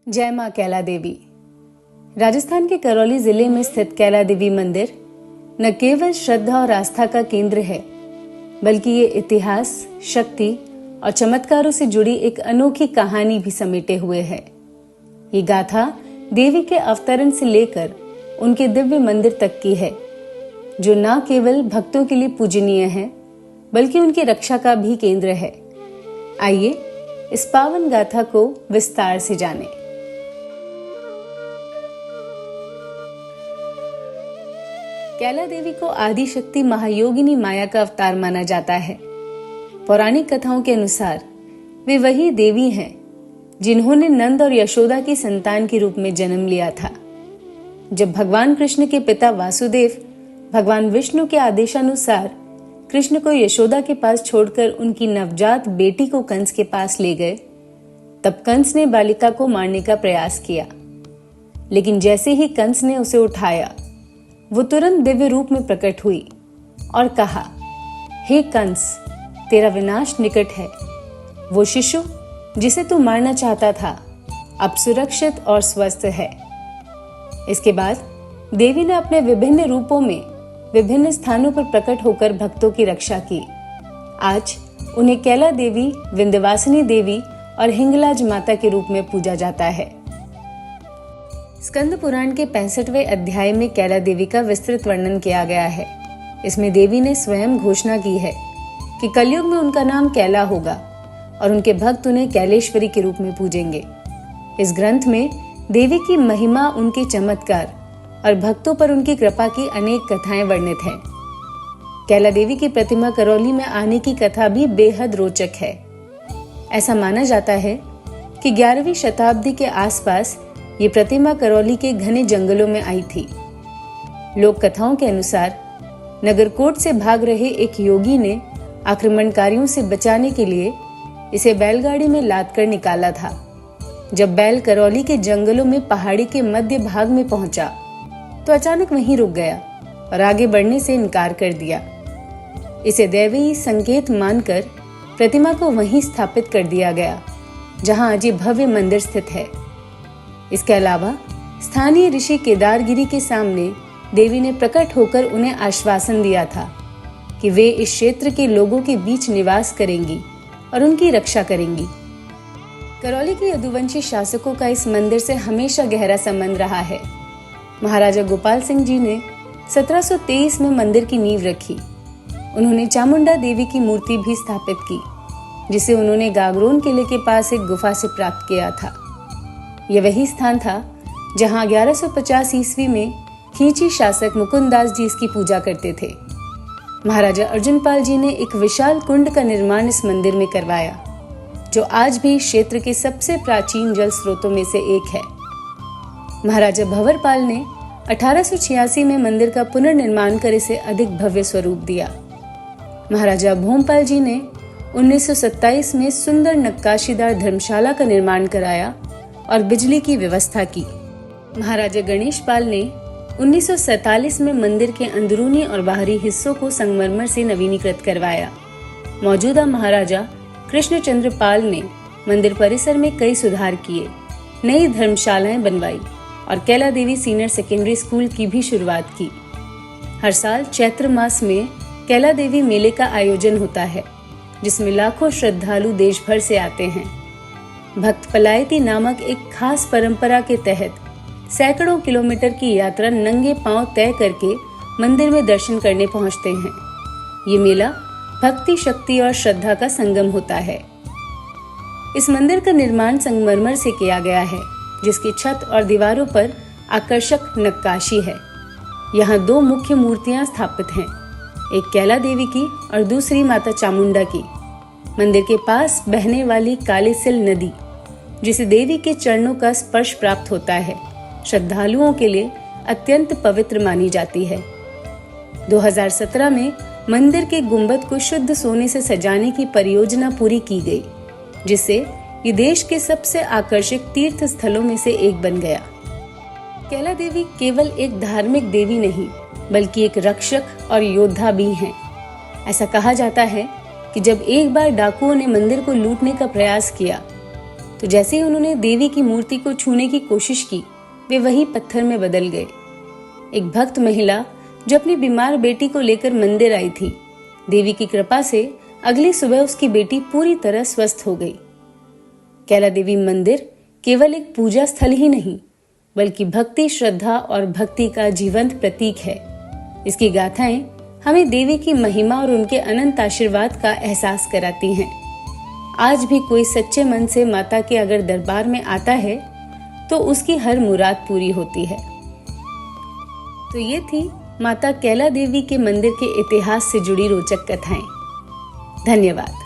जय मां कैला देवी। राजस्थान के करौली जिले में स्थित कैला देवी मंदिर न केवल श्रद्धा और आस्था का केंद्र है, बल्कि ये इतिहास, शक्ति और चमत्कारों से जुड़ी एक अनोखी कहानी भी समेटे हुए है। ये गाथा देवी के अवतरण से लेकर उनके दिव्य मंदिर तक की है, जो न केवल भक्तों के लिए पूजनीय है, बल्कि उनकी रक्षा का भी केंद्र है। आइए इस पावन गाथा को विस्तार से जानें। कैला देवी को आदि शक्ति महायोगिनी माया का अवतार माना जाता है। पौराणिक कथाओं के अनुसार वे वही देवी हैं जिन्होंने नंद और यशोदा की संतान के रूप में जन्म लिया था। जब भगवान कृष्ण के पिता वासुदेव भगवान विष्णु के आदेशानुसार कृष्ण को यशोदा के पास छोड़कर उनकी नवजात बेटी को कंस के पास ले गए, तब कंस ने बालिका को मारने का प्रयास किया। लेकिन जैसे ही कंस ने उसे उठाया, वो तुरंत दिव्य रूप में प्रकट हुई और कहा, हे कंस, तेरा विनाश निकट है। वो शिशु जिसे तू मारना चाहता था अब सुरक्षित और स्वस्थ है। इसके बाद देवी ने अपने विभिन्न रूपों में विभिन्न स्थानों पर प्रकट होकर भक्तों की रक्षा की। आज उन्हें कैला देवी, विंध्यवासिनी देवी और हिंगलाज माता के रूप में पूजा जाता है। स्कंद पुराण के 65वें अध्याय में कैला देवी का विस्तृत वर्णन किया गया है। इसमें देवी ने स्वयं घोषणा की है कि कलयुग में उनका नाम कैला होगा और उनके भक्त उन्हें कैलेश्वरी के रूप में पूजेंगे। इस ग्रंथ में देवी की महिमा, उनके चमत्कार और भक्तों पर उनकी कृपा की अनेक कथाएं वर्णित हैं। कैला देवी की प्रतिमा करौली में आने की कथा भी बेहद रोचक है। ऐसा माना जाता है कि 11वीं शताब्दी के आसपास ये प्रतिमा करौली के घने जंगलों में आई थी। लोक कथाओं के अनुसार नगरकोट से भाग रहे एक योगी ने आक्रमणकारियों से बचाने के लिए इसे बैलगाड़ी में लाद कर निकाला था। जब बैल करौली के जंगलों में पहाड़ी के मध्य भाग में पहुंचा तो अचानक वहीं रुक गया और आगे बढ़ने से इनकार कर दिया। इसे दैवीय संकेत मानकर प्रतिमा को वहीं स्थापित कर दिया गया, जहां आज ये भव्य मंदिर स्थित है। इसके अलावा स्थानीय ऋषि केदारगिरी के सामने देवी ने प्रकट होकर उन्हें आश्वासन दिया था कि वे इस क्षेत्र के लोगों के बीच निवास करेंगी और उनकी रक्षा करेंगी। करौली के यदुवंशी शासकों का इस मंदिर से हमेशा गहरा संबंध रहा है। महाराजा गोपाल सिंह जी ने 1723 में मंदिर की नींव रखी। उन्होंने चामुंडा देवी की मूर्ति भी स्थापित की, जिसे उन्होंने गागरोन किले के पास एक गुफा से प्राप्त किया था। यह वही स्थान था जहां 1150 ईस्वी में खींची शासक मुकुंददास जी इसकी पूजा करते थे। महाराजा अर्जुनपाल जी ने एक विशाल कुंड का निर्माण इस मंदिर में करवाया, जो आज भी क्षेत्र के सबसे प्राचीन जल स्रोतों में से एक है। महाराजा भंवरपाल ने 1886 में मंदिर का पुनर्निर्माण कर इसे अधिक भव्य स्वरूप दिया। महाराजा भोमपाल जी ने 1927 में सुंदर नक्काशीदार धर्मशाला का निर्माण कराया और बिजली की व्यवस्था की। महाराजा गणेश पाल ने 1947 में मंदिर के अंदरूनी और बाहरी हिस्सों को संगमरमर से नवीनीकृत करवाया। मौजूदा महाराजा कृष्णचंद्र पाल ने मंदिर परिसर में कई सुधार किए, नई धर्मशालाएं बनवाई और कैला देवी सीनियर सेकेंडरी स्कूल की भी शुरुआत की। हर साल चैत्र मास में कैला देवी मेले का आयोजन होता है, जिसमें लाखों श्रद्धालु देश भर से आते हैं। भक्त पलायती नामक एक खास परंपरा के तहत सैकड़ों किलोमीटर की यात्रा नंगे पांव तय करके मंदिर में दर्शन करने पहुंचते हैं। ये मेला भक्ति, शक्ति और श्रद्धा का संगम होता है। इस मंदिर का निर्माण संगमरमर से किया गया है, जिसकी छत और दीवारों पर आकर्षक नक्काशी है। यहाँ 2 मुख्य मूर्तियां स्थापित हैं, एक कैला देवी की और दूसरी माता चामुंडा की। मंदिर के पास बहने वाली कालीसिल नदी, जिसे देवी के चरणों का स्पर्श प्राप्त होता है, श्रद्धालुओं के लिए अत्यंत पवित्र मानी जाती है। 2017 में मंदिर के गुंबद को शुद्ध सोने से सजाने की परियोजना पूरी की गई, जिससे ये देश के सबसे आकर्षक तीर्थ स्थलों में से एक बन गया। कैला देवी केवल एक धार्मिक देवी नहीं, बल्कि एक रक्षक और योद्धा भी हैं। ऐसा कहा जाता है कि जब एक बार डाकुओं ने मंदिर को लूटने का प्रयास किया तो जैसे ही उन्होंने देवी की मूर्ति को छूने की कोशिश की, वे वही पत्थर में बदल गए। एक भक्त महिला जो अपनी बीमार बेटी को लेकर मंदिर आई थी, देवी की कृपा से अगली सुबह उसकी बेटी पूरी तरह स्वस्थ हो गई। कैला देवी मंदिर केवल एक पूजा स्थल ही नहीं, बल्कि भक्ति, श्रद्धा और भक्ति का जीवंत प्रतीक है। इसकी गाथाएं हमें देवी की महिमा और उनके अनंत आशीर्वाद का एहसास कराती हैं। आज भी कोई सच्चे मन से माता के अगर दरबार में आता है तो उसकी हर मुराद पूरी होती है। तो ये थी माता कैला देवी के मंदिर के इतिहास से जुड़ी रोचक कथाएं। धन्यवाद।